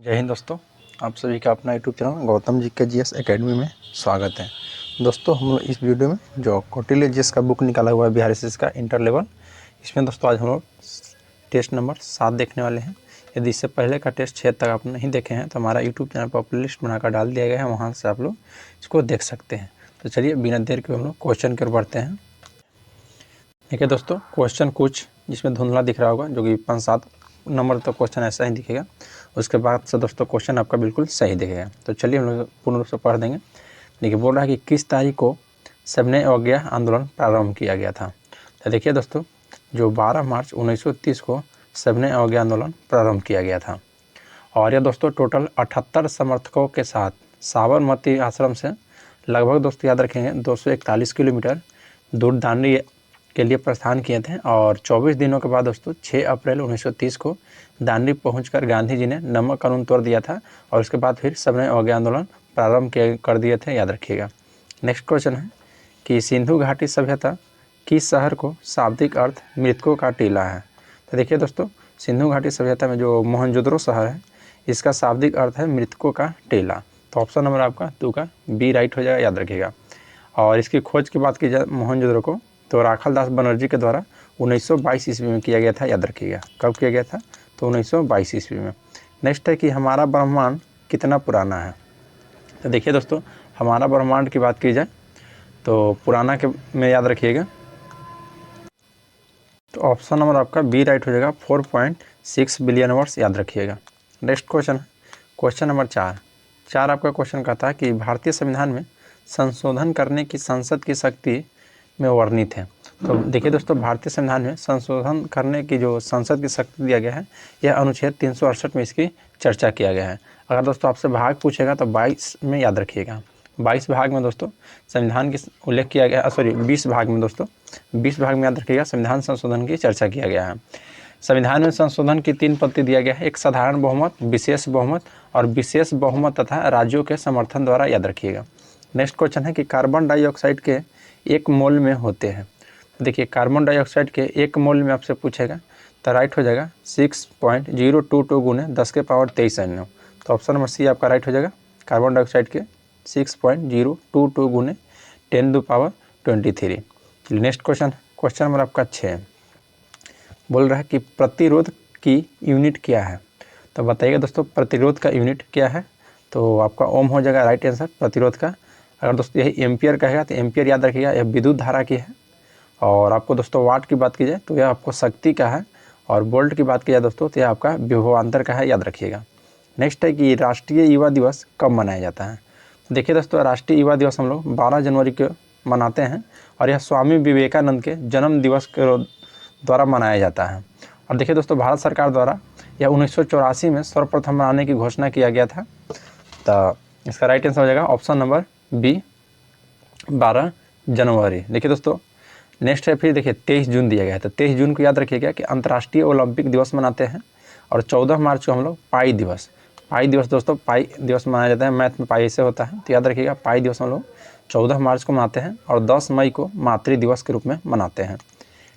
जय हिंद दोस्तों, आप सभी का अपना यूट्यूब चैनल गौतम जी के जीएस एकेडमी में स्वागत है। दोस्तों हम लोग इस वीडियो में जो कौटिल्य जीएस का बुक निकाला हुआ है बिहार एसएससी का इंटर लेवल, इसमें दोस्तों आज हम लोग टेस्ट नंबर 7 देखने वाले हैं। यदि इससे पहले का टेस्ट 6 तक आप नहीं देखे हैं तो हमारा यूट्यूब चैनल पर प्लेलिस्ट बनाकर डाल दिया गया है, वहाँ से आप लोग इसको देख सकते हैं। तो चलिए बिना देर के हम लोग क्वेश्चन की ओर बढ़ते हैं। देखिए दोस्तों, क्वेश्चन कुछ जिसमें धुंधला दिख रहा होगा, जो कि 5-7 नंबर तो क्वेश्चन ऐसा ही दिखेगा। उसके बाद से दोस्तों क्वेश्चन आपका बिल्कुल सही दिखेगा। तो चलिए हम लोग पूर्ण रूप से पढ़ देंगे। देखिए बोल रहा है कि किस तारीख को सविनय अवज्ञा आंदोलन प्रारंभ किया गया था। तो देखिए दोस्तों, जो 12 मार्च 1930 को सविनय अवज्ञा आंदोलन प्रारंभ किया गया था। और यह दोस्तों टोटल 78 समर्थकों के साथ साबरमती आश्रम से लगभग दोस्तों याद रखेंगे 241 किलोमीटर दूर दांडी के लिए प्रस्थान किए थे। और 24 दिनों के बाद दोस्तों 6 अप्रैल 1930 को दांडी पहुंचकर गांधी जी ने नमक कानून तोड़ दिया था। और उसके बाद फिर सविनय अवज्ञा आंदोलन प्रारंभ कर दिए थे, याद रखिएगा। नेक्स्ट क्वेश्चन है कि सिंधु घाटी सभ्यता किस शहर को शाब्दिक अर्थ मृतकों का टीला है। तो देखिए दोस्तों, सिंधु घाटी सभ्यता में जो मोहनजोदड़ो शहर है, इसका शाब्दिक अर्थ है मृतकों का टीला। तो ऑप्शन नंबर आपका 2 का बी राइट हो जाएगा, याद रखिएगा। और इसकी खोज की बात की जाए मोहनजोदड़ो को, तो राखालदास बनर्जी के द्वारा 1922 ईस्वी में किया गया था, याद रखिएगा। कब किया गया था? तो 1922 ईस्वी में। नेक्स्ट है कि हमारा ब्रह्मांड कितना पुराना है। तो देखिए दोस्तों, हमारा ब्रह्मांड की बात की जाए तो पुराना के में याद रखिएगा, तो ऑप्शन नंबर आपका बी राइट हो जाएगा, 4.6 बिलियन वर्ष, याद रखिएगा। नेक्स्ट क्वेश्चन है क्वेश्चन नंबर 4 आपका क्वेश्चन कहता है कि भारतीय संविधान में संशोधन करने की संसद की शक्ति में वर्णित है। तो देखिए दोस्तों, भारतीय संविधान में संशोधन करने की जो संसद की शक्ति दिया गया है, यह अनुच्छेद 368 में इसकी चर्चा किया गया है। अगर दोस्तों आपसे भाग पूछेगा तो 22 में याद रखिएगा। 22 भाग में दोस्तों संविधान की उल्लेख किया गया, 20 भाग में दोस्तों 20 भाग में याद रखिएगा संविधान संशोधन की चर्चा किया गया है। संविधान में संशोधन की 3 पद्धति दिया गया है, एक साधारण बहुमत, विशेष बहुमत और विशेष बहुमत तथा राज्यों के समर्थन द्वारा, याद रखिएगा। नेक्स्ट क्वेश्चन है कि कार्बन डाइऑक्साइड के 1 मोल में होते हैं। तो देखिए कार्बन डाइऑक्साइड के 1 मोल में आपसे पूछेगा तो राइट हो जाएगा 6.022 गुने 10 के पावर 23 अन्य। तो ऑप्शन नंबर सी आपका राइट हो जाएगा। कार्बन डाइऑक्साइड के 6.022 गुने 10⁻23। नेक्स्ट क्वेश्चन नंबर आपका 6 बोल रहा है कि प्रतिरोध की यूनिट क्या है। तो बताइएगा दोस्तों, प्रतिरोध का यूनिट क्या है। तो आपका ओम हो जाएगा राइट आंसर प्रतिरोध का। अगर दोस्तों यही एम्पियर कहेगा तो एम्पियर याद रखिएगा, यह विद्युत धारा की है। और आपको दोस्तों वाट की बात की जाए तो यह आपको शक्ति का है। और वोल्ट की बात की जाए दोस्तों तो यह आपका विभवांतर का है, याद रखिएगा। नेक्स्ट है कि राष्ट्रीय युवा दिवस कब मनाया जाता है। तो देखिए दोस्तों, राष्ट्रीय युवा दिवस हम लोग 12 जनवरी को मनाते हैं। और यह स्वामी विवेकानंद के जन्म दिवस के द्वारा मनाया जाता है। और देखिए दोस्तों, भारत सरकार द्वारा यह 1984 में सर्वप्रथम मनाने की घोषणा किया गया था। तो इसका राइट आंसर हो जाएगा ऑप्शन नंबर बी 12 जनवरी। देखिए दोस्तों, नेक्स्ट है फिर देखिए 23 जून दिया गया है। तो 23 जून को याद रखिएगा कि अंतर्राष्ट्रीय ओलंपिक दिवस मनाते हैं। और 14 मार्च को हम लोग पाई दिवस दोस्तों पाई दिवस मनाया जाता है। मैथ में पाई से होता है, तो याद रखिएगा पाई दिवस हम लोग 14 मार्च को मनाते हैं। और 10 मई को मातृ दिवस के रूप में मनाते हैं।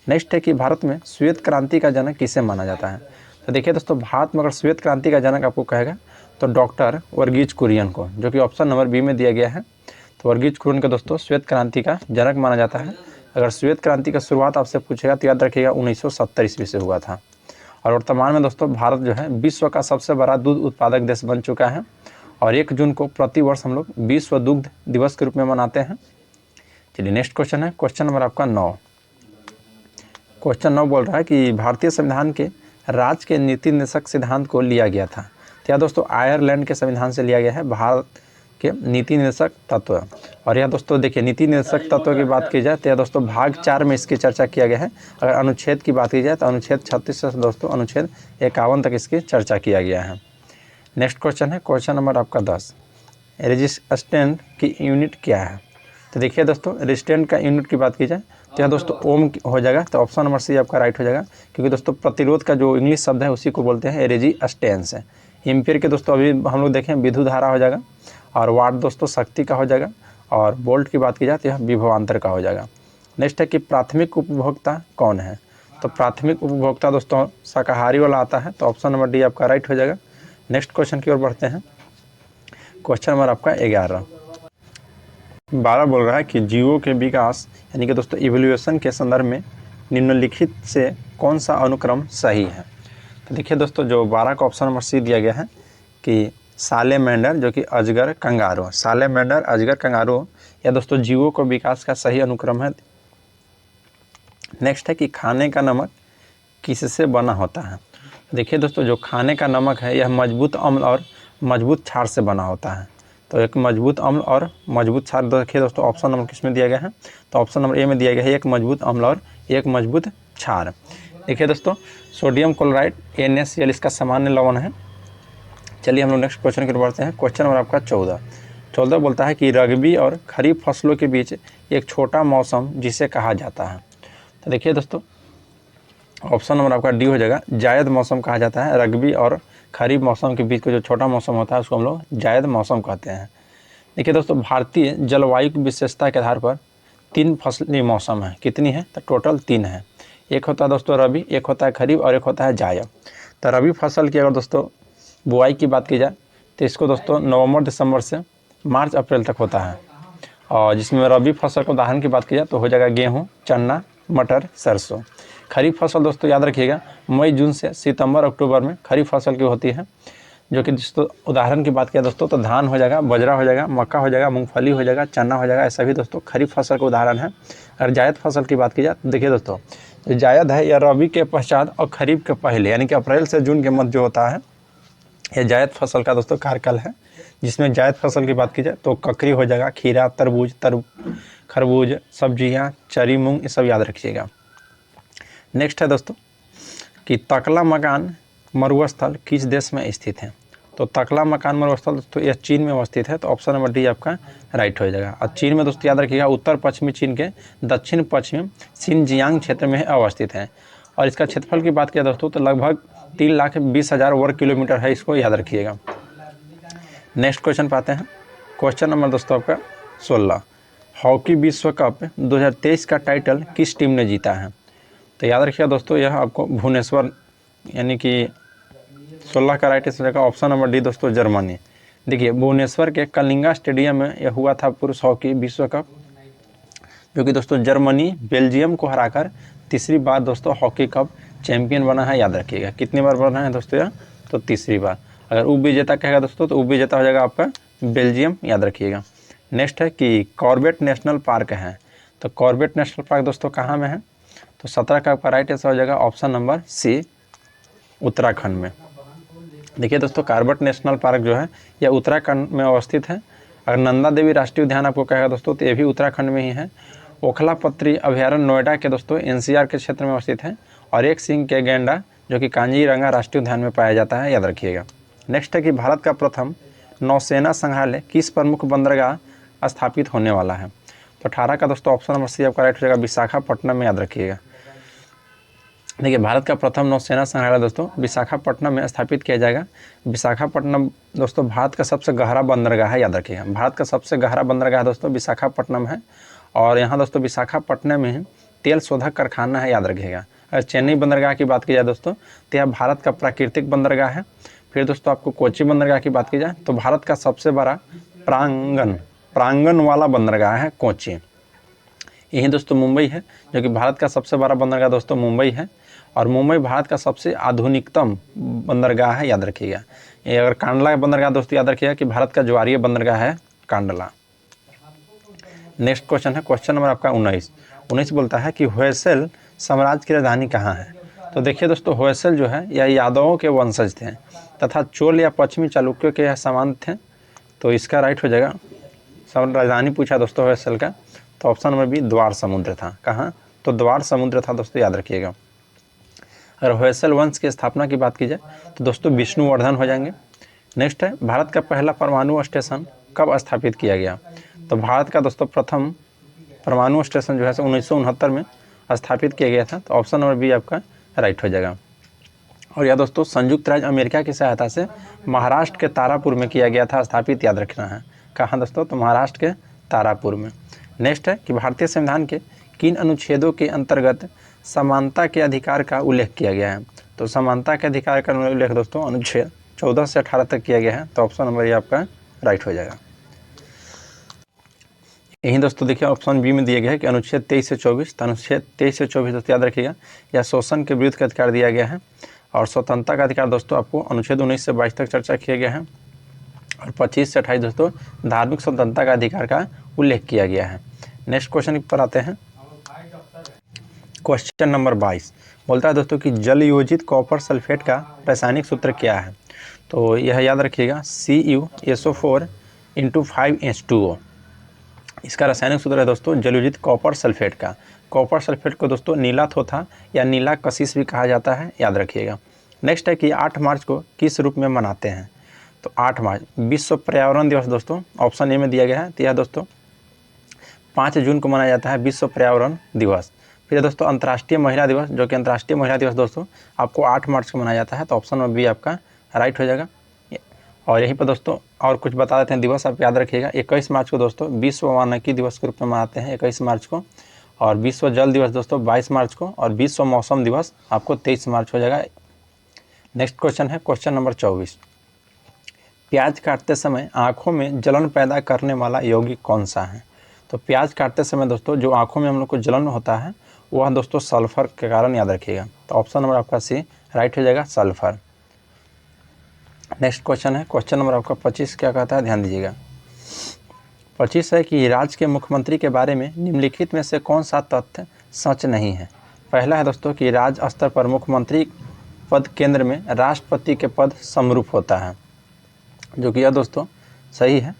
नेक्स्ट है कि भारत में श्वेत क्रांति का जनक किसे माना जाता है। तो देखिए दोस्तों, भारत में अगर श्वेत क्रांति का जनक आपको कहेगा तो डॉक्टर वर्गीज कुरियन को, जो कि ऑप्शन नंबर बी में दिया गया है। तो वर्गीज कुरियन को दोस्तों श्वेत क्रांति का जनक माना जाता है। अगर श्वेत क्रांति का शुरुआत आपसे पूछेगा तो याद रखिएगा 1970 ईस्वी से हुआ था। और वर्तमान में दोस्तों भारत जो है विश्व का सबसे बड़ा दूध उत्पादक देश बन चुका है। और 1 जून को प्रतिवर्ष हम लोग विश्व दुग्ध दिवस के रूप में मनाते हैं। चलिए नेक्स्ट क्वेश्चन है क्वेश्चन नंबर आपका 9। क्वेश्चन 9 बोल रहा है कि भारतीय संविधान के राज्य के नीति निर्देशक सिद्धांत को लिया गया था। तो यह दोस्तों आयरलैंड के संविधान से लिया गया है भारत के नीति निर्देशक तत्व। और यह दोस्तों देखिए नीति निर्देशक तत्व की बात की जाए तो यह दोस्तों भाग 4 में इसकी चर्चा किया गया है। अगर अनुच्छेद की बात की जाए तो अनुच्छेद 36 से दोस्तों अनुच्छेद 51 तक इसकी चर्चा किया गया है। नेक्स्ट क्वेश्चन है क्वेश्चन नंबर आपका 10। रेजिस्टेंट की यूनिट क्या है। तो देखिए दोस्तों, रेजिस्टेंट का यूनिट की बात की जाए तो यह दोस्तों ओम हो जाएगा। तो ऑप्शन नंबर सी आपका राइट हो जाएगा, क्योंकि दोस्तों प्रतिरोध का जो इंग्लिश शब्द है उसी को बोलते हैं रेजिस्टेंस है। एम्पियर के दोस्तों अभी हम लोग देखें विद्युत धारा हो जाएगा। और वाट दोस्तों शक्ति का हो जाएगा। और वोल्ट की बात की जाए तो यह विभवांतर का हो जाएगा। नेक्स्ट है कि प्राथमिक उपभोक्ता कौन है। तो प्राथमिक उपभोक्ता दोस्तों शाकाहारी वाला आता है। तो ऑप्शन नंबर डी आपका राइट हो जाएगा। नेक्स्ट क्वेश्चन की ओर बढ़ते हैं। क्वेश्चन नंबर आपका 11 बोल रहा है कि जीवों के विकास यानी कि दोस्तों इवोल्यूशन के संदर्भ में निम्नलिखित से कौन सा अनुक्रम सही है। तो देखिए दोस्तों, जो 12 का ऑप्शन नंबर सी दिया गया है कि सालेमेंडर जो कि अजगर कंगारू, सालेमेंडर अजगर कंगारू या दोस्तों जीवों को विकास का सही अनुक्रम है। नेक्स्ट है कि खाने का नमक किससे बना होता है। देखिए दोस्तों, जो खाने का नमक है यह मजबूत अम्ल और मजबूत क्षार से बना होता है। तो एक मजबूत अम्ल और मजबूत क्षार, देखिए दोस्तों ऑप्शन नंबर किस में दिया गया है, तो ऑप्शन नंबर ए में दिया गया है, एक मजबूत अम्ल और एक मजबूत क्षार। देखिए दोस्तों, सोडियम क्लोराइड NaCl इसका सामान्य लवण है। चलिए हम लोग नेक्स्ट क्वेश्चन की ओर बढ़ते हैं। क्वेश्चन नंबर आपका 14 बोलता है कि रबी और खरीफ फसलों के बीच एक छोटा मौसम जिसे कहा जाता है। तो देखिए दोस्तों, ऑप्शन नंबर आपका डी हो जाएगा, जायद मौसम कहा जाता है। रबी और खरीफ मौसम के बीच का जो छोटा मौसम होता है उसको हम लोग जायद मौसम कहते हैं। देखिए दोस्तों, भारतीय जलवायु की विशेषता के आधार पर 3 फसली मौसम है। कितनी है, तो टोटल 3 है। एक होता है दोस्तों रबी, एक होता है खरीफ और एक होता है जायद। तो रबी फसल की अगर दोस्तों बुआई की बात की जाए तो इसको दोस्तों नवंबर दिसंबर से मार्च अप्रैल तक होता है। और जिसमें रबी फसल को उदाहरण की बात की जाए तो हो जाएगा गेहूँ, चना, मटर, सरसों। खरीफ फसल दोस्तों याद रखिएगा मई जून से सितंबर अक्टूबर में खरीफ फसल की होती है, जो कि दोस्तों उदाहरण की बात किया दोस्तों तो धान हो जाएगा, बाजरा हो जाएगा, मक्का हो जाएगा, मूंगफली हो जाएगा, चना हो जाएगा। ऐसा भी दोस्तों खरीफ फसल का उदाहरण है। अगर जायद फसल की बात की जाए तो देखिए दोस्तों, जो जायद है यह रबी के पश्चात और खरीफ के पहले यानी कि अप्रैल से जून के मध्य जो होता है यह जायद फसल का दोस्तों कार्यकाल है। जिसमें जायद फसल की बात की जाए तो ककड़ी हो जाएगा, खीरा, तरबूज, खरबूज, सब्जियां, चरी, मूंग, ये सब याद रखिएगा। नेक्स्ट है दोस्तों कि तकला मकान मरुस्थल किस देश में स्थित है। तो तकला मकान मरुस्थल दोस्तों यह चीन में अवस्थित है। तो ऑप्शन नंबर डी आपका राइट हो जाएगा। और चीन में दोस्तों याद रखिएगा उत्तर पश्चिमी चीन के दक्षिण पश्चिम शिनजियांग क्षेत्र में अवस्थित है। और इसका क्षेत्रफल की बात किया दोस्तों तो लगभग 3,20,000 वर्ग किलोमीटर है, इसको याद रखिएगा। नेक्स्ट क्वेश्चन पाते हैं। क्वेश्चन नंबर दोस्तों आपका 16, हॉकी विश्व कप 2023 का टाइटल किस टीम ने जीता है। तो याद रखिएगा दोस्तों यह आपको भुवनेश्वर यानी कि 16 का राइट आंसर का ऑप्शन नंबर डी दोस्तों जर्मनी। देखिए भुवनेश्वर के कलिंगा स्टेडियम में यह हुआ था पुरुष हॉकी विश्व कप, जो कि दोस्तों जर्मनी बेल्जियम को हराकर तीसरी बार दोस्तों हॉकी कप चैंपियन बना है। याद रखिएगा कितनी बार बना है दोस्तों यह, तो तीसरी बार। अगर उप विजेता कहेगा दोस्तों तो उप विजेता हो जाएगा आपका बेल्जियम, याद रखिएगा। नेक्स्ट है कि कॉर्बेट नेशनल पार्क है। तो कॉर्बेट नेशनल पार्क दोस्तों कहाँ में है, तो 17 का आपका राइट आंसर हो जाएगा ऑप्शन नंबर सी, उत्तराखंड में। देखिए दोस्तों कॉर्बेट नेशनल पार्क जो है यह उत्तराखंड में अवस्थित है। अगर नंदा देवी राष्ट्रीय उद्यान आपको कहेगा दोस्तों तो ये भी उत्तराखंड में ही है। ओखलापत्री अभयारण्य नोएडा के दोस्तों NCR के क्षेत्र में अवस्थित है। और एक सिंह के गैंडा जो कि कांजीरंगा राष्ट्रीय उद्यान में पाया जाता है, याद रखिएगा। नेक्स्ट है कि भारत का प्रथम नौसेना संग्रहालय किस प्रमुख बंदरगाह स्थापित होने वाला है। तो 18 का दोस्तों ऑप्शन नंबर सी आपका राइट हो जाएगा विशाखापट्टनम में, याद रखिएगा। देखिए भारत का प्रथम नौसेना संग्रहालय दोस्तों विशाखापट्टनम में स्थापित किया जाएगा। विशाखापट्टनम दोस्तों भारत का सबसे गहरा बंदरगाह है, याद रखिएगा। भारत का सबसे गहरा बंदरगाह दोस्तों विशाखापट्टनम है। और यहाँ दोस्तों विशाखापट्टनम में तेल शोधक कारखाना है, याद रखिएगा। अगर चेन्नई बंदरगाह की बात की जाए दोस्तों तो यह भारत का प्राकृतिक बंदरगाह है। फिर दोस्तों आपको कोच्चि बंदरगाह की बात की जाए तो भारत का सबसे बड़ा प्रांगण वाला बंदरगाह है कोच्चि। यही दोस्तों मुंबई है, जो कि भारत का सबसे बड़ा बंदरगाह दोस्तों मुंबई है। और मुंबई भारत का सबसे आधुनिकतम बंदरगाह है, याद रखिएगा। ये अगर कांडला बंदरगाह दोस्तों याद रखिएगा कि भारत का ज्वारीय बंदरगाह है कांडला। नेक्स्ट क्वेश्चन है क्वेश्चन नंबर आपका 19 बोलता है कि होयसल साम्राज्य की राजधानी कहाँ है। तो देखिए दोस्तों होयसल जो है यह यादवों के वंशज थे तथा चोल या पश्चिमी चालुक्यों के यह सामान थे। तो इसका राइट हो जाएगा, राजधानी पूछा दोस्तों होयसल का, तो ऑप्शन नंबर बी द्वार समुद्र था। कहाँ, तो द्वार समुद्र था दोस्तों, याद रखिएगा। अगर होयसल वंश की स्थापना की बात की जाए तो दोस्तों विष्णुवर्धन हो जाएंगे। नेक्स्ट है भारत का पहला परमाणु स्टेशन कब स्थापित किया गया। तो भारत का दोस्तों प्रथम परमाणु स्टेशन जो है 1969 में स्थापित किया गया था। तो ऑप्शन नंबर बी आपका राइट हो जाएगा। और यह दोस्तों संयुक्त राज्य अमेरिका की सहायता से महाराष्ट्र के तारापुर में किया गया था स्थापित, याद रखना है। कहाँ दोस्तों, तो महाराष्ट्र के तारापुर में। नेक्स्ट है कि भारतीय संविधान के किन अनुच्छेदों के अंतर्गत समानता के अधिकार का उल्लेख किया गया है। तो समानता के अधिकार का उल्लेख दोस्तों अनुच्छेद 14 से 18 तक किया गया है, तो ऑप्शन नंबर ये आपका राइट हो जाएगा। यही दोस्तों देखिए ऑप्शन बी में दिया गया है कि अनुच्छेद 23 से 24, तो अनुच्छेद 23 से 24 दोस्तों याद रखिएगा, यह शोषण के विरुद्ध का अधिकार दिया गया है। और स्वतंत्रता का अधिकार दोस्तों आपको अनुच्छेद 19 से 22 तक चर्चा किया गया है। और 25 से 28 दोस्तों धार्मिक स्वतंत्रता का अधिकार का उल्लेख किया गया है। नेक्स्ट क्वेश्चन पर आते हैं। क्वेश्चन नंबर 22 बोलता है दोस्तों कि जल योजित कॉपर सल्फेट का रासायनिक सूत्र क्या है। तो यह याद रखिएगा CuSO4 × 5H2O, इसका रासायनिक सूत्र है दोस्तों जलयोजित कॉपर सल्फेट का। कॉपर सल्फेट को दोस्तों नीला थोथा या नीला कशिश भी कहा जाता है, याद रखिएगा। नेक्स्ट है कि 8 मार्च को किस रूप में मनाते हैं। तो 8 मार्च विश्व पर्यावरण दिवस दोस्तों ऑप्शन ए में दिया गया है। तो यह दोस्तों 5 जून को मनाया जाता है विश्व पर्यावरण दिवस। फिर दोस्तों अंतर्राष्ट्रीय महिला दिवस, जो कि अंतर्राष्ट्रीय महिला दिवस दोस्तों आपको 8 मार्च को मनाया जाता है, तो ऑप्शन में बी आपका राइट हो जाएगा। और यहीं पर दोस्तों और कुछ बता देते हैं दिवस, आप याद रखिएगा। 21 मार्च को दोस्तों विश्व वानिकी दिवस के रूप में मनाते हैं 21 मार्च को। और विश्व जल दिवस दोस्तों 22 मार्च को। और विश्व मौसम दिवस आपको 23 मार्च हो जाएगा। नेक्स्ट क्वेश्चन है क्वेश्चन नंबर 24, प्याज काटते समय आँखों में जलन पैदा करने वाला यौगिक कौन सा है। तो प्याज काटते समय दोस्तों जो आँखों में हम लोग को जलन होता है वह दोस्तों सल्फर के कारण, याद रखिएगा। तो ऑप्शन नंबर आपका सी राइट हो जाएगा, सल्फर। नेक्स्ट क्वेश्चन है क्वेश्चन नंबर आपका 25 क्या कहता है, ध्यान दीजिएगा। 25 है कि राज्य के मुख्यमंत्री के बारे में निम्नलिखित में से कौन सा तथ्य सच नहीं है। पहला है दोस्तों कि राज्य स्तर पर मुख्यमंत्री पद केंद्र में राष्ट्रपति के पद समरूप होता है, जो कि यह दोस्तों सही है।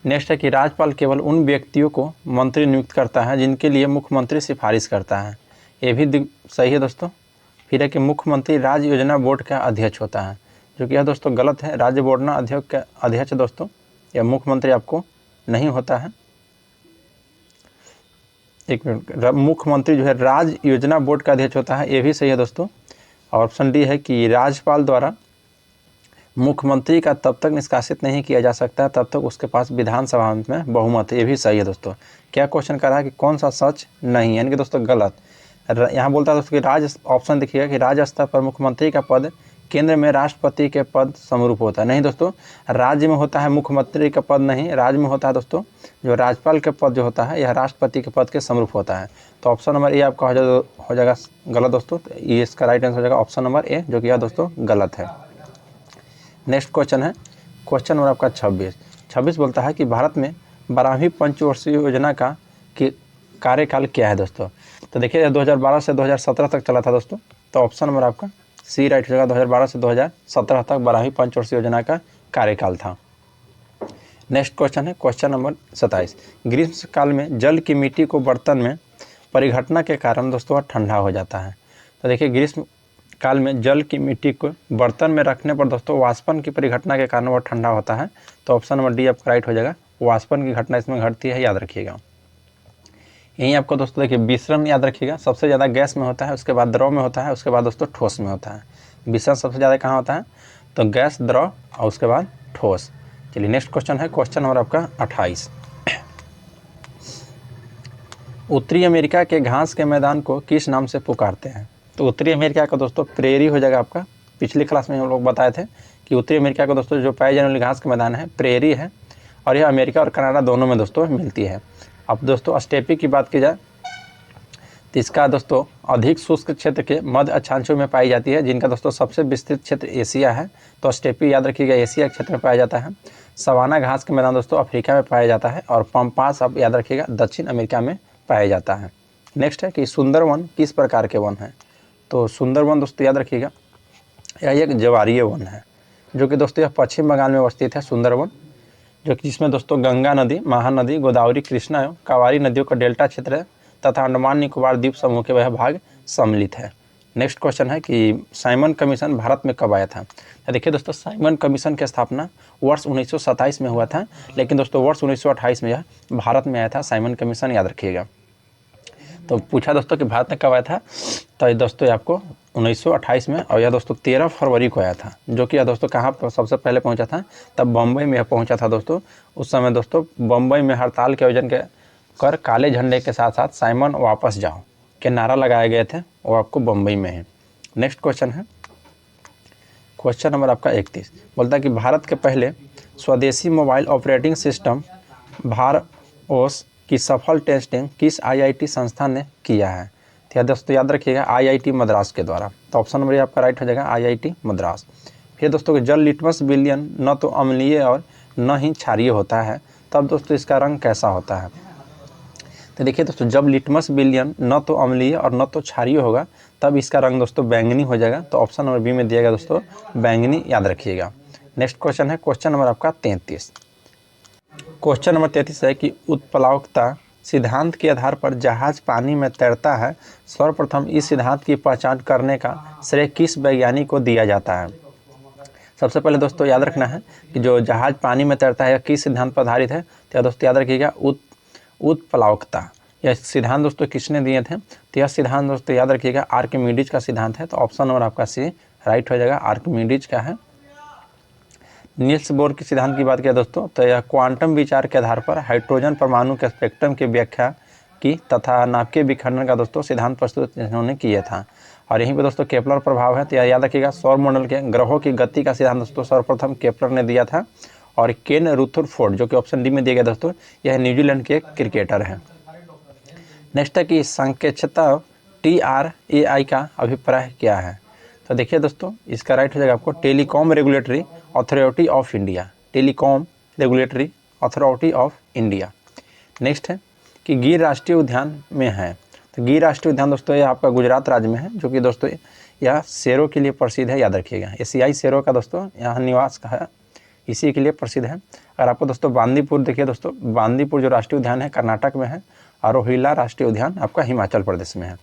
नेक्स्ट है कि राज्यपाल केवल उन व्यक्तियों को मंत्री नियुक्त करता है जिनके लिए मुख्यमंत्री सिफारिश करता है, ये भी सही है दोस्तों। फिर है कि मुख्यमंत्री राज्य योजना बोर्ड का अध्यक्ष होता है, जो कि यह दोस्तों गलत है। राज्य बोर्ड अध्यक्ष का अध्यक्ष दोस्तों यह मुख्यमंत्री आपको नहीं होता है। एक मिनट, मुख्यमंत्री जो है राज्य योजना बोर्ड का अध्यक्ष होता है, ये भी सही है दोस्तों। ऑप्शन डी है कि राज्यपाल द्वारा मुख्यमंत्री का तब तक निष्कासित नहीं किया जा सकता तब तक उसके पास विधानसभा में बहुमत है, ये भी सही है दोस्तों। क्या क्वेश्चन कर रहा है कि कौन सा सच नहीं, यानी कि दोस्तों गलत। यहाँ बोलता है दोस्तों कि राज्य, ऑप्शन देखिएगा कि राज्य स्तर पर मुख्यमंत्री का पद केंद्र में राष्ट्रपति के पद समरूप होता है। नहीं दोस्तों, राज्य में होता है मुख्यमंत्री का पद नहीं, राज्य में होता है दोस्तों जो राज्यपाल के पद जो होता है यह राष्ट्रपति के पद के समरूप होता है। तो ऑप्शन नंबर ए आपका हो जाएगा गलत दोस्तों। तो ये इसका राइट आंसर हो जाएगा ऑप्शन नंबर ए, जो कि यह दोस्तों गलत है। नेक्स्ट क्वेश्चन है क्वेश्चन नंबर आपका 26 बोलता है कि भारत में 12वीं पंचवर्षीय योजना का कार्यकाल क्या है दोस्तों। तो देखिए 2012 से 2017 तक चला था दोस्तों, तो ऑप्शन नंबर आपका सी राइट हो जाएगा। 2012 से 2017 तक 12वीं पंचवर्षीय योजना का कार्यकाल था। नेक्स्ट क्वेश्चन है क्वेश्चन नंबर 27, ग्रीष्म काल में जल की मिट्टी को बर्तन में परिघटना के कारण दोस्तों ठंडा हो जाता है। तो देखिए ग्रीष्म काल में जल की मिट्टी को बर्तन में रखने पर दोस्तों वाष्पन की परिघटना के कारण वह ठंडा होता है, तो ऑप्शन नंबर डी आपका राइट हो जाएगा। वाष्पन की घटना इसमें घटती है, याद रखिएगा। यहीं आपको दोस्तों देखिए मिश्रण याद रखिएगा, सबसे ज़्यादा गैस में होता है, उसके बाद द्रव में होता है, उसके बाद दोस्तों ठोस में होता है। मिश्रण सबसे ज़्यादा कहाँ होता है, तो गैस, द्रव और उसके बाद ठोस। चलिए नेक्स्ट क्वेश्चन है क्वेश्चन नंबर आपका 28, उत्तरी अमेरिका के घास के मैदान को किस नाम से पुकारते हैं। तो उत्तरी अमेरिका का दोस्तों प्रेरी हो जाएगा आपका। पिछली क्लास में हम लोग बताए थे कि उत्तरी अमेरिका को दोस्तों जो पाए जाने वाली घास के मैदान है प्रेरी है, और यह अमेरिका और कनाडा दोनों में दोस्तों मिलती है। अब दोस्तों स्टेपी की बात की जाए तो इसका दोस्तों अधिक शुष्क क्षेत्र के मध्य अक्षांशों में पाई जाती है, जिनका दोस्तों सबसे विस्तृत क्षेत्र एशिया है, तो स्टेपी याद रखिएगा एशिया क्षेत्र में पाया जाता है। सवाना घास के मैदान दोस्तों अफ्रीका में पाया जाता है, और पम्पास आप याद रखिएगा दक्षिण अमेरिका में पाया जाता है। नेक्स्ट है कि सुंदरवन किस प्रकार के वन है। तो सुंदरवन दोस्तों याद रखिएगा यह एक ज्वारीय वन है, जो कि दोस्तों यह पश्चिम बंगाल में अवस्थित है सुंदरवन, जो कि जिसमें दोस्तों गंगा नदी, महानदी, गोदावरी, कृष्णा एवं कावेरी नदियों का डेल्टा क्षेत्र है तथा अंडमान निकोबार द्वीप समूह के वह भाग सम्मिलित है। नेक्स्ट क्वेश्चन है कि साइमन कमीशन भारत में कब आया था। तो देखिए दोस्तों साइमन कमीशन की स्थापना वर्ष 1927 में हुआ था, लेकिन दोस्तों वर्ष 1928 में यह भारत में आया था साइमन कमीशन, याद रखिएगा। तो पूछा दोस्तों कि भारत में कब आया था, तो दोस्तों आपको 1928 में, और यह दोस्तों 13 फरवरी को आया था, जो कि यह दोस्तों कहाँ पर सबसे पहले पहुंचा था, तब बम्बई में यह पहुंचा था दोस्तों। उस समय दोस्तों बम्बई में हड़ताल के आयोजन कर काले झंडे के साथ साथ साइमन वापस जाओ के नारा लगाए गए थे, वो आपको बम्बई में है। नेक्स्ट क्वेश्चन है क्वेश्चन नंबर आपका 31 बोलता है कि भारत के पहले स्वदेशी मोबाइल ऑपरेटिंग सिस्टम भारओस की सफल टेस्टिंग किस आईआईटी संस्थान ने किया है? तो दोस्तों याद रखिएगा आईआईटी मद्रास के द्वारा। तो ऑप्शन नंबर आपका राइट हो जाएगा आईआईटी मद्रास। फिर दोस्तों जल लिटमस विलियन न तो अम्लीय और न ही क्षारीय होता है, तब दोस्तों इसका रंग कैसा होता है? तो देखिए दोस्तों जब लिटमस विलियन न तो अम्लीय और न तो क्षारीय होगा तब इसका रंग दोस्तों बैंगनी हो जाएगा। तो ऑप्शन नंबर बी में दिया गया दोस्तों बैंगनी, याद रखिएगा। नेक्स्ट क्वेश्चन है क्वेश्चन नंबर आपका 33। क्वेश्चन नंबर 33 है कि उत्प्लावकता सिद्धांत के आधार पर जहाज पानी में तैरता है, सर्वप्रथम इस सिद्धांत की पहचान करने का श्रेय किस वैज्ञानिक को दिया जाता है? सबसे पहले दोस्तों याद रखना है कि जो जहाज पानी में तैरता है किस सिद्धांत पर आधारित है? तो दोस्तों याद रखिएगा उत्प्लावकता। यह सिद्धांत दोस्तों किसने दिए थे? तो यह सिद्धांत दोस्तों याद रखिएगा आर्किमिडीज का सिद्धांत है। तो ऑप्शन नंबर आपका सी राइट हो जाएगा, आर्किमिडीज का है। नील्स बोर के सिद्धांत की बात किया दोस्तों तो यह क्वांटम विचार के आधार पर हाइड्रोजन परमाणु के स्पेक्ट्रम की व्याख्या की तथा नाभिकीय विखंडन का दोस्तों सिद्धांत प्रस्तुत इन्होंने किया था। और यहीं पे दोस्तों केपलर प्रभाव है। तो याद रखिएगा सौरमंडल के ग्रहों की गति का सिद्धांत दोस्तों सर्वप्रथम केपलर ने दिया था। और केन रुथरफोर्ड जो कि ऑप्शन डी में दिया गया दोस्तों, यह न्यूजीलैंड के एक क्रिकेटर हैं। नेक्स्ट है कि सांकेक्षता TRAI का अभिप्राय क्या है? तो देखिए दोस्तों इसका राइट हो जाएगा आपको telecom regulatory authority of India, telecom regulatory authority of India. Next है कि गिर राष्ट्रीय उद्यान में है। तो गिर राष्ट्रीय उद्यान दोस्तों ये आपका गुजरात राज्य में है, जो कि दोस्तों यह शेरों के लिए प्रसिद्ध है, याद रखिएगा। एशियाई शेरों का दोस्तों यहाँ निवास का है, इसी के लिए प्रसिद्ध है। और आपको दोस्तों बांदीपुर देखिए दोस्तों, बांदीपुर जो राष्ट्रीय उद्यान है कर्नाटक में है, और रोहिला राष्ट्रीय उद्यान आपका हिमाचल प्रदेश में है।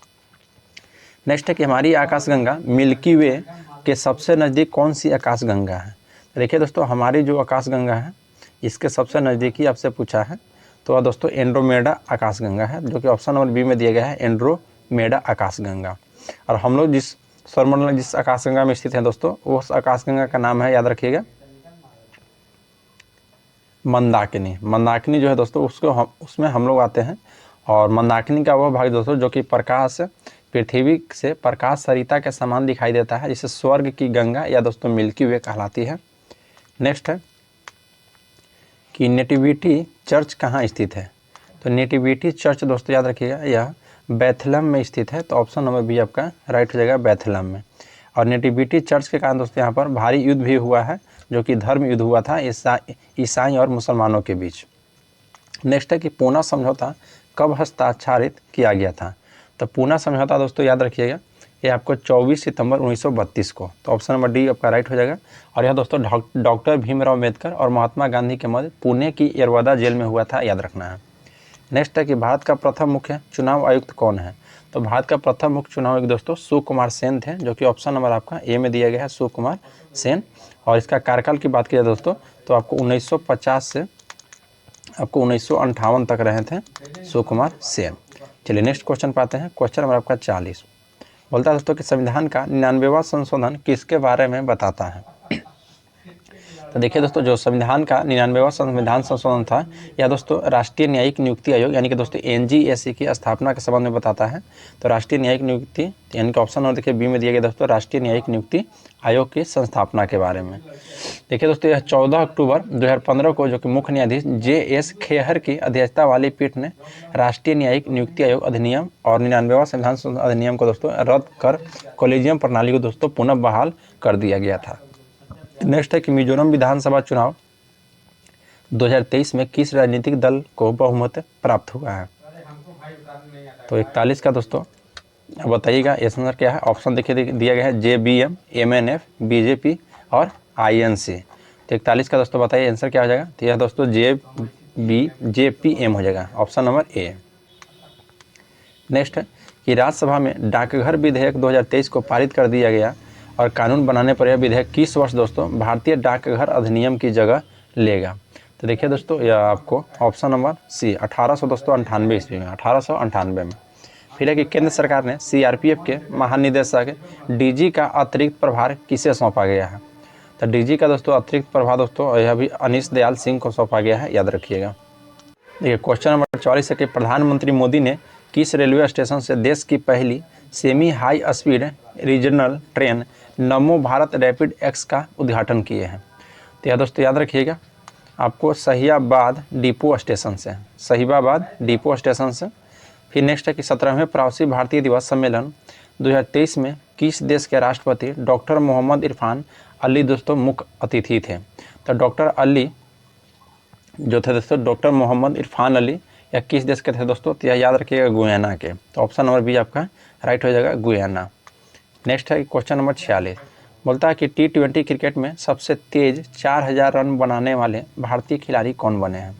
नेक्स्ट है कि हमारी आकाशगंगा मिल्की वे के सबसे नज़दीक कौन सी आकाशगंगा है? देखिए दोस्तों हमारी जो आकाशगंगा है इसके सबसे नज़दीकी आपसे पूछा है, तो दोस्तों एंड्रोमेडा आकाशगंगा है, जो कि ऑप्शन नंबर बी में दिया गया है एंड्रोमेडा आकाशगंगा। और हम लोग जिस सौरमंडल में जिस आकाशगंगा में स्थित है दोस्तों, उस आकाशगंगा का नाम है, याद रखिएगा, मंदाकिनी। मंदाकिनी जो है दोस्तों उसमें हम लोग आते हैं। और मंदाकिनी का वह भाग दोस्तों जो कि प्रकाश पृथ्वी से प्रकाश सरिता के समान दिखाई देता है, जिसे स्वर्ग की गंगा या दोस्तों मिल्की वे कहलाती है। नेक्स्ट है कि नेटिविटी चर्च कहाँ स्थित है? तो नेटिविटी चर्च दोस्तों याद रखिएगा यह बेथलम में स्थित है। तो ऑप्शन नंबर बी आपका राइट हो जाएगा, बेथलम में। और नेटिविटी चर्च के कारण दोस्तों यहाँ पर भारी युद्ध भी हुआ है, जो कि धर्म युद्ध हुआ था ईसाई और मुसलमानों के बीच। नेक्स्ट है कि पूना समझौता कब हस्ताक्षरित किया गया था? तो पूना समझौता दोस्तों याद रखिएगा ये आपको 24 सितंबर 1932 को। तो ऑप्शन नंबर डी आपका राइट हो जाएगा। और यह दोस्तों डॉक्टर भीमराव अम्बेडकर और महात्मा गांधी के मध्य पुणे की यरवदा जेल में हुआ था, याद रखना है। नेक्स्ट है कि भारत का प्रथम मुख्य चुनाव आयुक्त कौन है? तो भारत का प्रथम मुख्य चुनाव आयुक्त दोस्तों सुकुमार सेन थे, जो कि ऑप्शन नंबर आपका ए में दिया गया है, सुकुमार सेन। और इसका कार्यकाल की बात की जाए दोस्तों तो आपको 1950 से आपको 1958 तक रहे थे सुकुमार सेन। चलिए नेक्स्ट क्वेश्चन पाते हैं। क्वेश्चन नंबर आपका 40 बोलता है दोस्तों कि संविधान का 99वां संशोधन किसके बारे में बताता है? तो देखिए दोस्तों जो संविधान का 99वां संविधान संशोधन था यह दोस्तों राष्ट्रीय न्यायिक नियुक्ति आयोग यानी कि दोस्तों NGSC की स्थापना के संबंध में बताता है। तो राष्ट्रीय न्यायिक नियुक्ति यानी कि ऑप्शन नंबर देखिए बी में दिया गया दोस्तों राष्ट्रीय न्यायिक नियुक्ति आयोग की संस्थापना के बारे में। देखिए दोस्तों यह 14 अक्टूबर 2015 को जो कि मुख्य न्यायाधीश JS खेहर की अध्यक्षता वाली पीठ ने राष्ट्रीय न्यायिक नियुक्ति आयोग अधिनियम और 99वां संविधान संशोधन अधिनियम को दोस्तों रद्द कर कॉलेजियम प्रणाली को दोस्तों पुनः बहाल कर दिया गया था। नेक्स्ट है कि मिजोरम विधानसभा चुनाव 2023 में किस राजनीतिक दल को बहुमत प्राप्त हुआ है? तो 41 का दोस्तों बताइएगा आंसर क्या है। ऑप्शन देखिए दिया गया है JBM, MNF, BJP और INC। तो 41 का दोस्तों बताइए आंसर क्या हो जाएगा? तो यह दोस्तों JPM हो जाएगा, ऑप्शन नंबर ए। नेक्स्ट है कि राज्यसभा में डाकघर विधेयक 2023 को पारित कर दिया गया और कानून बनाने पर यह विधेयक किस वर्ष दोस्तों भारतीय डाकघर अधिनियम की जगह लेगा? तो देखिए दोस्तों यह आपको ऑप्शन नंबर सी 1898 ईस्वी में, 1898 में। फिर है कि केंद्र सरकार ने CRPF के महानिदेशक DG का अतिरिक्त प्रभार किसे सौंपा गया है? तो DG का दोस्तों अतिरिक्त प्रभार दोस्तों यह भी अनीश दयाल सिंह को सौंपा गया है, याद रखिएगा। देखिए क्वेश्चन नंबर 44 है कि प्रधानमंत्री मोदी ने किस रेलवे स्टेशन से देश की पहली semi high speed regional train नमो भारत रैपिड एक्स का उद्घाटन किए हैं। तो यह दोस्तों याद रखिएगा, आपको सहियाबाद डिपो स्टेशन से, सहिबाबाद डिपो स्टेशन से। फिर नेक्स्ट है कि 17वें प्रवासी भारतीय दिवस सम्मेलन 2023 में किस देश के राष्ट्रपति डॉक्टर मोहम्मद इरफान अली दोस्तों मुख्य अतिथि थे। तो डॉक्टर अली जो थे दोस्तों, डॉक्टर मोहम्मद इरफान अली, या किस देश के थे दोस्तों, तो यह याद रखिएगा गुयाना के। तो ऑप्शन नंबर बी आपका राइट हो जाएगा, गुयाना। नेक्स्ट है क्वेश्चन नंबर 46, बोलता है कि T20 क्रिकेट में सबसे तेज 4000 रन बनाने वाले भारतीय खिलाड़ी कौन बने हैं।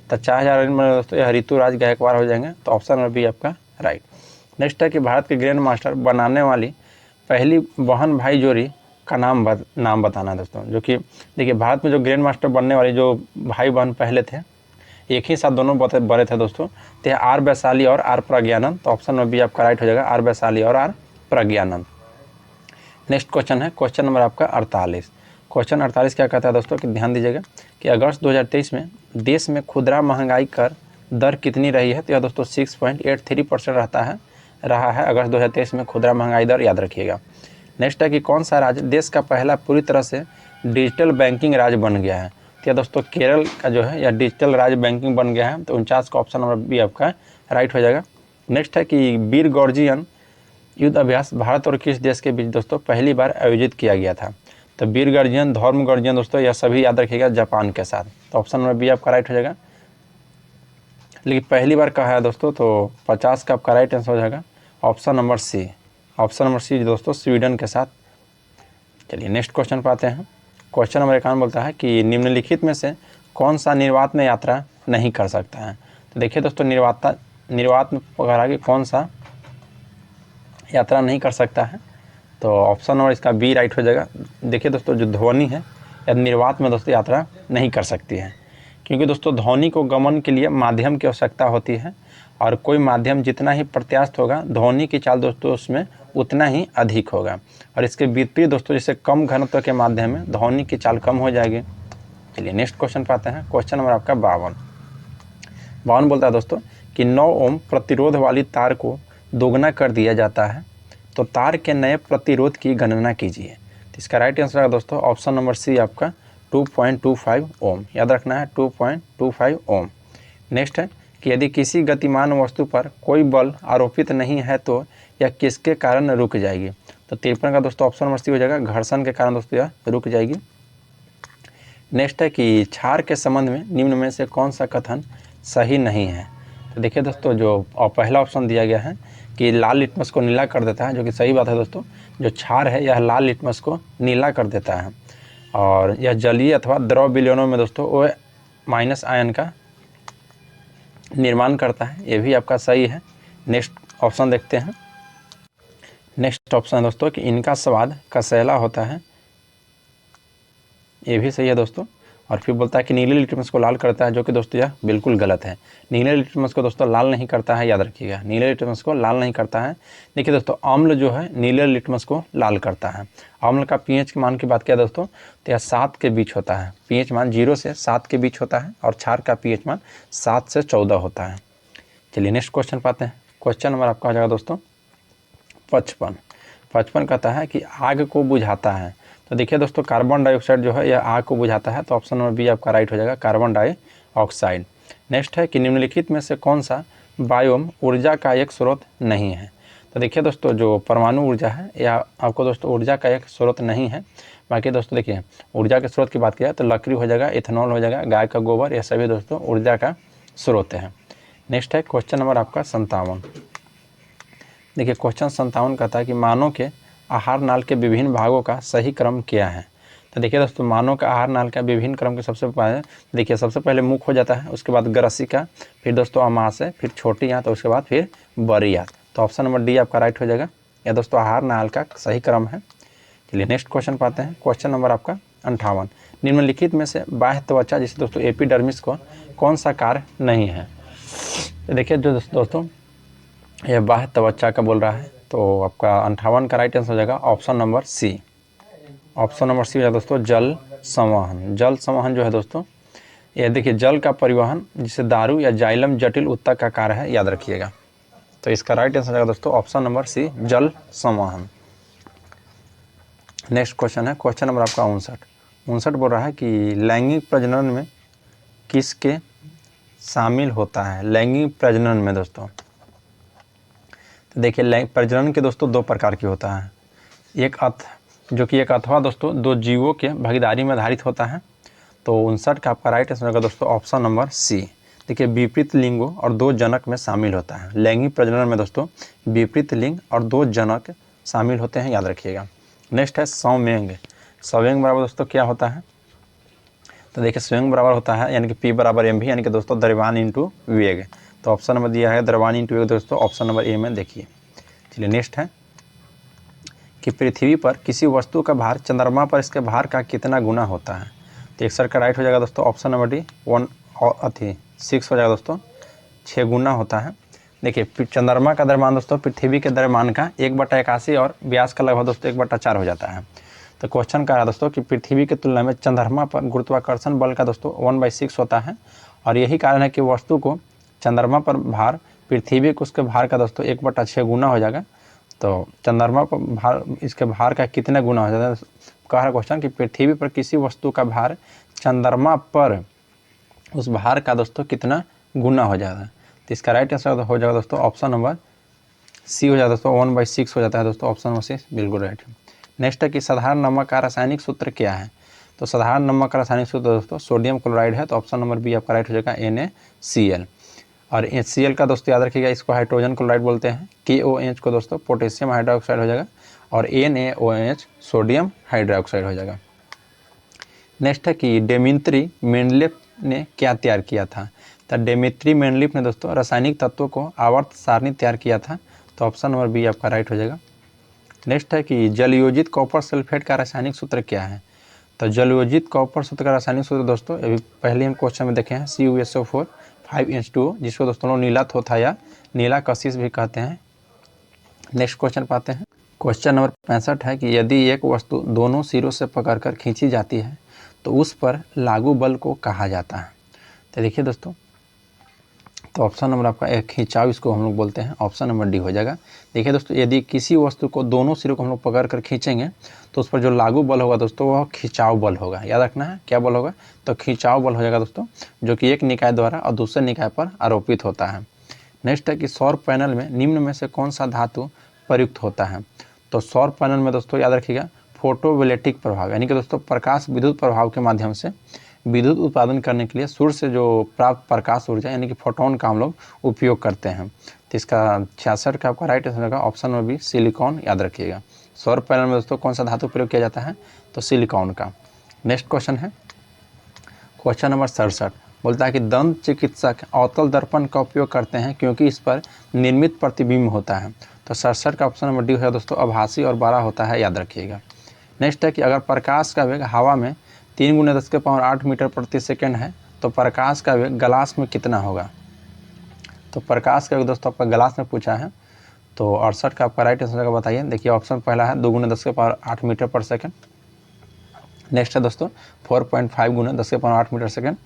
तो 4000 रन में दोस्तों यह ऋतुराज गायकवाड़ हो जाएंगे। तो ऑप्शन नंबर बी आपका राइट। नेक्स्ट है कि भारत के ग्रैंड मास्टर बनाने वाली पहली बहन भाई जोड़ी का नाम बताना दोस्तों, जो कि देखिए भारत में जो ग्रैंड मास्टर बनने वाले जो भाई बहन पहले थे, एक ही साथ दोनों बड़े थे दोस्तों, तो आर वैशाली और आर प्रज्ञानंद। तो ऑप्शन नंबर बी आपका राइट हो जाएगा, आर वैशाली और आर प्रज्ञानंद। नेक्स्ट क्वेश्चन है क्वेश्चन नंबर आपका 48। क्वेश्चन 48 क्या कहता है दोस्तों कि ध्यान दीजिएगा कि अगस्त 2023 में देश में खुदरा महंगाई कर दर कितनी रही है। तो यह दोस्तों 6.83% रहा है अगस्त 2023 में खुदरा महंगाई दर, याद रखिएगा। नेक्स्ट है कि कौन सा राज्य देश का पहला पूरी तरह से डिजिटल बैंकिंग राज्य बन गया है। तो यह दोस्तों केरल का जो है यह डिजिटल राज्य बैंकिंग बन गया है। तो 49 का ऑप्शन नंबर बी आपका राइट हो जाएगा। नेक्स्ट है कि वीर गॉर्जियन युद्ध अभ्यास भारत और किस देश के बीच दोस्तों पहली बार आयोजित किया गया था। तो वीर गर्जियन, धर्म गर्जियन दोस्तों यह सभी याद रखिएगा जापान के साथ। तो ऑप्शन नंबर बी आपका राइट हो जाएगा। लेकिन पहली बार कहा है दोस्तों, तो 50 का आपका राइट आंसर हो जाएगा option number C. Option number C दोस्तों स्वीडन के साथ। चलिए नेक्स्ट क्वेश्चन पाते हैं। क्वेश्चन नंबर 51 बोलता है कि निम्नलिखित में से कौन सा निर्वात में यात्रा नहीं कर सकता है। तो देखिए दोस्तों निर्वात में पकड़ा कि कौन सा यात्रा नहीं कर सकता है। तो ऑप्शन नंबर इसका बी राइट हो जाएगा। देखिए दोस्तों जो ध्वनि है या निर्वात में दोस्तों यात्रा नहीं कर सकती है, क्योंकि दोस्तों ध्वनि को गमन के लिए माध्यम की आवश्यकता होती है, और कोई माध्यम जितना ही प्रत्यास्थ होगा ध्वनि की चाल दोस्तों उसमें उतना ही अधिक होगा। और इसके विपरीत दोस्तों जैसे कम घनत्व के माध्यम में ध्वनि की चाल कम हो जाएगी। चलिए नेक्स्ट क्वेश्चन पाते हैं। क्वेश्चन नंबर आपका 52 बोलता है दोस्तों कि 9 ओम प्रतिरोध वाली तार को दोगुना कर दिया जाता है, तो तार के नए प्रतिरोध की गणना कीजिए। तो इसका राइट आंसर है दोस्तों ऑप्शन नंबर सी आपका 2.25 ओम, याद रखना है 2.25 ओम। नेक्स्ट है कि यदि किसी गतिमान वस्तु पर कोई बल आरोपित नहीं है तो यह किसके कारण रुक जाएगी। तो 53 का दोस्तों ऑप्शन नंबर सी हो जाएगा, घर्षण के कारण दोस्तों यह रुक जाएगी। नेक्स्ट है कि क्षार के संबंध में निम्न में से कौन सा कथन सही नहीं है। तो देखिए दोस्तों जो पहला ऑप्शन दिया गया है कि लाल लिटमस को नीला कर देता है, जो कि सही बात है दोस्तों। जो क्षार है यह लाल लिटमस को नीला कर देता है, और यह जलीय अथवा द्रव विलयनों में दोस्तों O- आयन का निर्माण करता है, ये भी आपका सही है। नेक्स्ट ऑप्शन देखते हैं। नेक्स्ट ऑप्शन है दोस्तों कि इनका स्वाद कसैला होता है, ये भी सही है दोस्तों। और फिर बोलता है कि नीले लिटमस को लाल करता है, जो कि दोस्तों यह बिल्कुल गलत है। नीले लिटमस को दोस्तों लाल नहीं करता है, याद रखिएगा, नीले लिटमस को लाल नहीं करता है। देखिए दोस्तों अम्ल जो है नीले लिटमस को लाल करता है। अम्ल का पीएच के मान की बात किया दोस्तों तो यह 7 के बीच होता है, पीएच मान 0 से 7 के बीच होता है, और क्षार का पीएच मान 7 से 14 होता है। चलिए नेक्स्ट क्वेश्चन पाते हैं। क्वेश्चन नंबर आपका हो जाएगा दोस्तों 55 कहता है कि आग को बुझाता है। तो देखिए दोस्तों कार्बन डाइऑक्साइड जो है यह आग को बुझाता है। तो ऑप्शन नंबर बी आपका राइट हो जाएगा, कार्बन डाइऑक्साइड। नेक्स्ट है कि निम्नलिखित में से कौन सा बायोम ऊर्जा का एक स्रोत नहीं है। तो देखिए दोस्तों जो परमाणु ऊर्जा है यह आपको दोस्तों ऊर्जा का एक स्रोत नहीं है। बाकी दोस्तों देखिए ऊर्जा के स्रोत की बात किया तो लकड़ी हो जाएगा, इथेनॉल हो जाएगा, गाय का गोबर, यह सभी दोस्तों ऊर्जा का स्रोत है। नेक्स्ट है क्वेश्चन नंबर आपका 57। देखिए क्वेश्चन 57 कहता है कि मानव के आहार नाल के विभिन्न भागों का सही क्रम क्या है। तो देखिए दोस्तों मानव का आहार नाल का विभिन्न क्रम के सबसे पहले देखिए सबसे पहले मुख हो जाता है, उसके बाद ग्रसिका, फिर दोस्तों अमाशय, फिर छोटी आंत, उसके बाद फिर बड़ी आंत। तो ऑप्शन नंबर डी आपका राइट हो जाएगा, यह दोस्तों आहार नाल का सही क्रम है। चलिए नेक्स्ट क्वेश्चन पाते हैं। क्वेश्चन नंबर आपका 58। निम्नलिखित में से बाह्य त्वचा जिसे दोस्तों एपिडर्मिस को कौन सा कार्य नहीं है। तो देखिए जो दोस्तों यह बाह्य त्वचा का बोल रहा है, तो आपका 58 का राइट आंसर हो जाएगा option number C. Option number C है दोस्तों जल संवहन। जल संवहन जो है दोस्तों यह देखिए जल का परिवहन जिसे दारू या जाइलम जटिल उत्तक का कार्य है, याद रखिएगा। तो इसका राइट आंसर हो जाएगा दोस्तों ऑप्शन नंबर सी जल संवहन। नेक्स्ट क्वेश्चन है क्वेश्चन नंबर आपका 59 बोल रहा है कि लैंगिक प्रजनन में किसके शामिल होता है। लैंगिक प्रजनन में दोस्तों तो देखिए प्रजनन के दोस्तों दो प्रकार की होता है, एक अथवा दोस्तों दो जीवों के भागीदारी में आधारित होता है। तो 59 का आपका राइट आंसर होगा दोस्तों ऑप्शन नंबर सी। देखिए विपरीत लिंगों और दो जनक में शामिल होता है। लैंगिक प्रजनन में दोस्तों विपरीत लिंग और दो जनक शामिल होते हैं, याद रखिएगा। नेक्स्ट है संवेग। संवेग बराबर दोस्तों क्या होता है, तो देखिए संवेग बराबर होता है यानी कि P बराबर mv यानी कि दोस्तों द्रव्यमान इंटू वेग। तो ऑप्शन नंबर दिया है द्रव्यमान इंटू वेग दोस्तों ऑप्शन नंबर ए में देखिए। चलिए नेक्स्ट है कि पृथ्वी पर किसी वस्तु का भार चंद्रमा पर इसके भार का कितना गुना होता है। तो 61 का राइट हो जाएगा दोस्तों ऑप्शन नंबर डी 6 हो जाएगा दोस्तों 6 गुना होता है। देखिए चंद्रमा का द्रव्यमान दोस्तों पृथ्वी के द्रव्यमान का 1/81 और व्यास का लगभग दोस्तों 1/4 हो जाता है। तो क्वेश्चन कह रहा है दोस्तों कि पृथ्वी की तुलना में चंद्रमा पर गुरुत्वाकर्षण बल का दोस्तों 1/6 होता है और यही कारण है कि वस्तु को चंद्रमा पर भार पृथ्वी को उसके भार का दोस्तों 1/6 गुना हो जाएगा। तो चंद्रमा पर भार इसके भार का कितना गुना हो जाता है, कह रहा क्वेश्चन कि पृथ्वी पर किसी वस्तु का भार चंद्रमा पर उस भार का दोस्तों कितना गुना हो जाता है। तो इसका राइट आंसर हो जाएगा दोस्तों ऑप्शन नंबर सी हो जाता है दोस्तों 1/6 हो जाता है दोस्तों ऑप्शन नंबर सी बिल्कुल राइट है। नेक्स्ट है कि साधारण नमक का रासायनिक सूत्र क्या है। तो साधारण नमक का रासायनिक सूत्र दोस्तों सोडियम क्लोराइड है। तो ऑप्शन नंबर बी आपका राइट हो जाएगा NaCl। और HCl का दोस्तों याद रखिएगा इसको हाइड्रोजन क्लोराइड बोलते हैं। KOH को दोस्तों पोटेशियम हाइड्रोक्साइड हो जाएगा और NaOH सोडियम हाइड्रोक्साइड हो जाएगा। नेक्स्ट है कि डेमित्री मेंडलीफ ने क्या तैयार किया था। तो डेमित्री मेंडलीफ ने दोस्तों रासायनिक तत्वों को आवर्त सारणी तैयार किया था। तो ऑप्शन नंबर बी आपका राइट हो जाएगा। नेक्स्ट है कि जलयोजित कॉपर सल्फेट का रासायनिक सूत्र क्या है। तो जलयोजित कॉपर सूत्र का रासायनिक सूत्र दोस्तों अभी पहले हम क्वेश्चन में देखे हैं CuSO4 5H2 जिसको दोस्तों लोग नीला थोथा या नीला कशिश भी कहते हैं। नेक्स्ट क्वेश्चन पाते हैं। क्वेश्चन नंबर 65 है कि यदि एक वस्तु दोनों सिरों से पकड़कर खींची जाती है तो उस पर लागू बल को कहा जाता है। तो देखिए दोस्तों तो ऑप्शन नंबर आपका एक खिंचाव इसको हम लोग बोलते हैं, ऑप्शन नंबर डी हो जाएगा। देखिए दोस्तों यदि किसी वस्तु को दोनों सिरों को हम लोग पकड़ कर खींचेंगे तो उस पर जो लागू बल होगा दोस्तों वह खिंचाव बल होगा। याद रखना है क्या बल होगा, तो खिंचाव बल हो जाएगा दोस्तों, जो कि एक निकाय द्वारा और दूसरे निकाय पर आरोपित होता है। नेक्स्ट है कि सौर पैनल में निम्न में से कौन सा धातु प्रयुक्त होता है। तो सौर पैनल में दोस्तों याद रखिएगा फोटोवोल्टिक प्रभाव यानी कि दोस्तों प्रकाश विद्युत प्रभाव के माध्यम से विद्युत उत्पादन करने के लिए सूर्य से जो प्राप्त प्रकाश ऊर्जा यानी कि फोटोन का हम लोग उपयोग करते हैं। तो इसका 66 का आपका राइट आंसर होगा ऑप्शन में भी सिलिकॉन। याद रखिएगा सौर पैनल में दोस्तों कौन सा धातु प्रयोग किया जाता है, तो सिलिकॉन का। नेक्स्ट क्वेश्चन है क्वेश्चन नंबर 67 बोलता है कि दंत चिकित्सक अवतल दर्पण का उपयोग करते हैं क्योंकि इस पर निर्मित प्रतिबिंब होता है। तो 67 का ऑप्शन नंबर डी है दोस्तों आभासी और बड़ा होता है, याद रखिएगा। नेक्स्ट है कि अगर प्रकाश का वेग हवा में 3 × 10⁸ मीटर प्रति सेकंड है तो प्रकाश का वेग ग्लास में कितना होगा। तो प्रकाश का वेग दोस्तों आपका ग्लास में पूछा है। तो 68 का आपका राइट आंसर का बताइए। देखिए ऑप्शन पहला है 2 × 10⁸ मीटर पर सेकंड। नेक्स्ट है दोस्तों 4.5 × 10⁸ मीटर सेकंड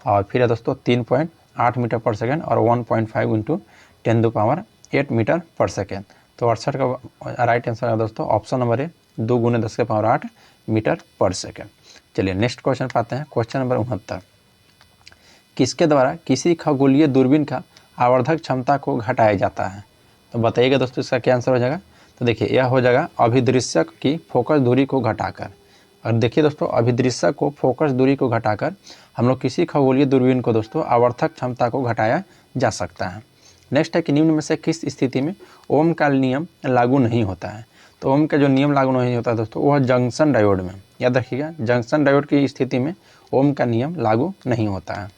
और फिर है दोस्तों 3.8 मीटर पर सेकंड और 1.5 × 10⁸ मीटर पर सेकंड। तो 68 का राइट आंसर है दोस्तों ऑप्शन नंबर ए 2 × 10⁸ मीटर पर सेकंड। चलिए नेक्स्ट क्वेश्चन पाते हैं। क्वेश्चन नंबर 69 किसके द्वारा किसी खगोलीय दूरबीन का आवर्धक क्षमता को घटाया जाता है। तो बताइएगा दोस्तों इसका क्या आंसर हो जाएगा। तो देखिए यह हो जाएगा अभिदृश्यक की फोकस दूरी को घटाकर। और देखिए दोस्तों अभिदृश्यक को फोकस दूरी को घटाकर हम लोग किसी खगोलीय दूरबीन को दोस्तों आवर्धक क्षमता को घटाया जा सकता है। नेक्स्ट है कि निम्न में से किस स्थिति में ओम का नियम लागू नहीं होता है। तो ओम का जो नियम लागू नहीं होता है दोस्तों वह जंक्शन डायोड में। याद रखिएगा जंक्शन डायोड की स्थिति में ओम का नियम लागू नहीं होता है।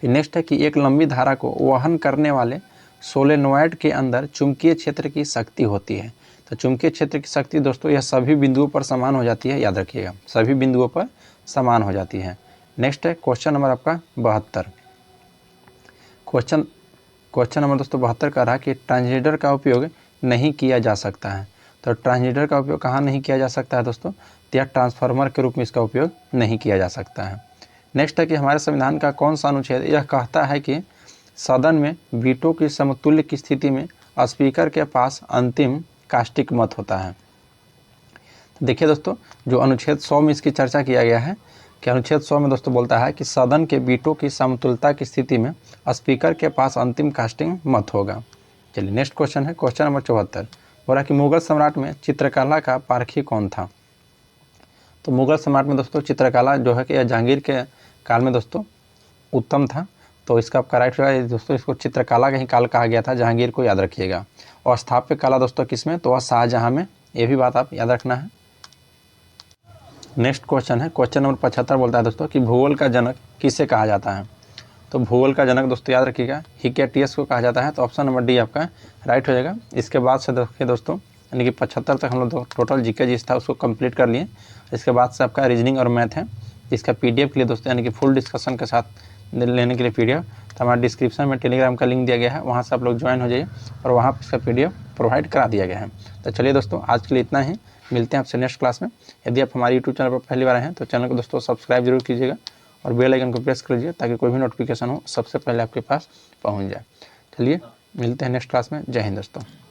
फिर नेक्स्ट है कि एक लंबी धारा को वहन करने वाले सोलेनॉइड के अंदर चुंबकीय क्षेत्र की शक्ति होती है। तो चुंबकीय क्षेत्र की शक्ति दोस्तों यह सभी बिंदुओं पर समान हो जाती है। याद रखिएगा सभी बिंदुओं पर समान हो जाती है। नेक्स्ट है क्वेश्चन नंबर आपका 72। क्वेश्चन नंबर दोस्तों 72 का रहा कि ट्रांजिस्टर का उपयोग नहीं किया जा सकता है। तो ट्रांजिस्टर का उपयोग कहाँ नहीं किया जा सकता है दोस्तों, तो यह ट्रांसफार्मर के रूप में इसका उपयोग नहीं किया जा सकता है। नेक्स्ट है कि हमारे संविधान का कौन सा अनुच्छेद यह कहता है कि सदन में वीटो की समतुल्य की स्थिति में स्पीकर के पास अंतिम कास्टिक मत होता है। तो देखिए दोस्तों, जो अनुच्छेद 100 में इसकी चर्चा किया गया है कि अनुच्छेद 100 में दोस्तों बोलता है कि सदन के बीटों की समतुलता की स्थिति में स्पीकर के पास अंतिम कास्टिंग मत होगा। चलिए नेक्स्ट क्वेश्चन है, क्वेश्चन नंबर 74। बोला कि मुगल सम्राट में चित्रकला का पारखी कौन था। तो मुगल सम्राट में दोस्तों चित्रकला जो है कि जहांगीर के काल में दोस्तों उत्तम था। तो इसका आपका राइट होगा दोस्तों, इसको चित्रकला का ही काल कहा गया था, जहांगीर को याद रखिएगा। और स्थापत्य कला दोस्तों किस में, तो वह शाहजहाँ में, ये भी बात आप याद रखना है। नेक्स्ट क्वेश्चन है, क्वेश्चन नंबर 75 बोलता है दोस्तों कि भूगोल का जनक किसे कहा जाता है। तो भूगोल का जनक दोस्तों याद रखिएगा हिकेटियस को कहा जाता है। तो ऑप्शन नंबर डी आपका राइट हो जाएगा। इसके बाद से देखिए दोस्तों, यानी कि 75 तक हम लोग टोटल जीके जिस था उसको कंप्लीट कर लिए। इसके बाद से आपका रीजनिंग और मैथ है, इसका पीडीएफ के लिए दोस्तों, यानी कि फुल डिस्कशन के साथ लेने के लिए पीडीएफ, तो हमारे डिस्क्रिप्शन में टेलीग्राम का लिंक दिया गया है, वहाँ से आप लोग ज्वाइन हो जाइए और वहाँ पर इसका पीडीएफ प्रोवाइड करा दिया गया है। तो चलिए दोस्तों, आज के लिए इतना ही, मिलते हैं आपसे नेक्स्ट क्लास में। यदि आप हमारे यूट्यूब चैनल पर पहली बार हैं तो चैनल को दोस्तों सब्सक्राइब जरूर कीजिएगा और बेल आइकन को प्रेस कर लीजिए ताकि कोई भी नोटिफिकेशन हो सबसे पहले आपके पास पहुंच जाए। चलिए मिलते हैं नेक्स्ट क्लास में। जय हिंद दोस्तों।